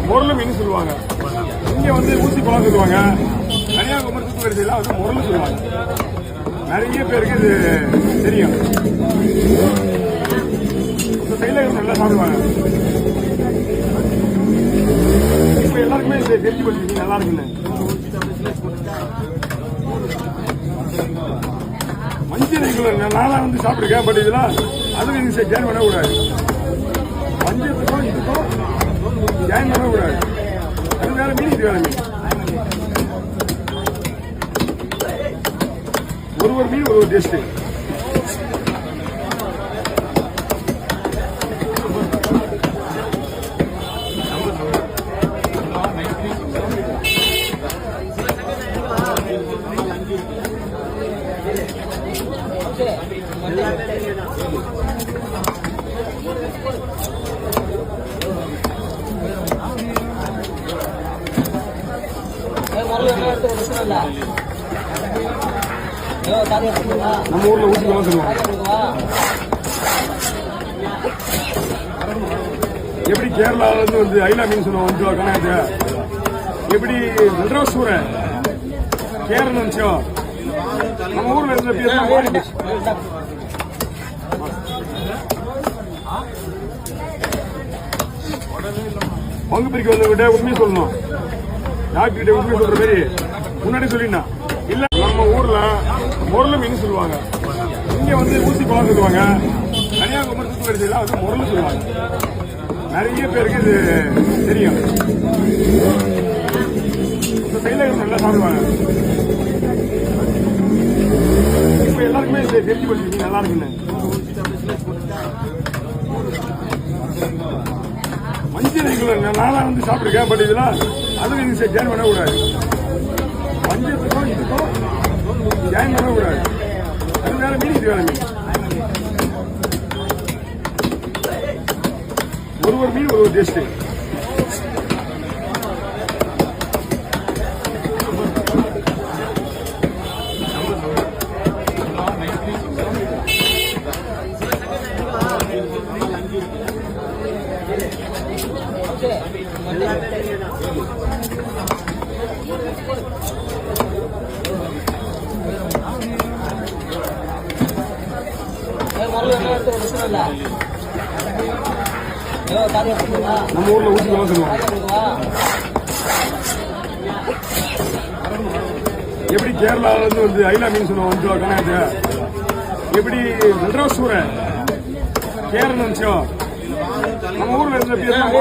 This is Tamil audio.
முரளு மீன் சொல்லுவாங்க. இங்க வந்து ஊசி பழம் சொல்லுவாங்க. கன்னியாகுமரி சுற்றுவரிசையெல்லாம் வந்து முரளு சொல்லுவாங்க. நிறைய பேருக்கு இது தெரியும். இந்த சைட்ல நல்லா சாப்பிடுவாங்க. இப்ப எல்லாருக்குமே இது தெரிஞ்சு போச்சு, நல்லா இருக்குன்னு. மஞ்சள் நானா வந்து சாப்பிட்டுருக்கேன். பட் இதெல்லாம் அதுவும் இது ஜாயின் பண்ணக்கூடாது. மஞ்சத்துக்கும் இதுக்கும் ஜாயின் பண்ணக்கூடாது. அது வேற மீன், இது வேற மீன். ஒரு மீன் ஒரு டேஸ்ட். நம்ம ஊர்ல ஊசி பழம் சொல்லுவாங்க. எப்படி கேரளால இருந்து வந்து ஐலா மீன் சொல்லுவாங்க கணக்கு. எப்படி மெட்ராஸூரன் கேரள நினைச்சோம். நம்ம ஊர்ல இருந்த பேர் பங்கு பிரிக்க வந்தவங்கிட்ட உண்மையை சொல்லணும். டாக்டர் கிட்ட உண்மையை சொல்ற மாதிரி முன்னாடி சொல்லினா இல்ல. நம்ம ஊர்ல முரளு மீன் சொல்லுவாங்க. இங்க வந்து ஊசி பழம் சொல்லுவாங்க. கன்னியாகுமரி சுற்றுவரிசையெல்லாம் வந்து முரளு சொல்லுவாங்க. நிறைய பேருக்கு இது தெரியும். இந்த சைட்ல நல்லா சாப்பிடுவாங்க. இப்ப எல்லாருக்குமே இது தெரிஞ்சு போச்சு, நல்லா இருக்குன்னு. மஞ்சள் நானா வந்து சாப்பிட்டுருக்கேன். பட் இதெல்லாம் அதுவும் இது ஜாயின் பண்ணக்கூடாது. மஞ்சத்துக்கும் இதுக்கும் ஜாயின் பண்ணக்கூடாது. அது வேற மீன், இது வேற மீன். ஒரு மீன் ஒரு டேஸ்ட். நம்ம ஊர்ல ஊசி பழம் சொல்லுவாங்க. எப்படி கேரளால இருந்து வந்து ஐலா மீன் சொல்லுவாங்க கணக்கு. எப்படி மெட்ராஸூரன் கேரள நினைச்சோம். நம்ம ஊர்ல இருந்த பேர்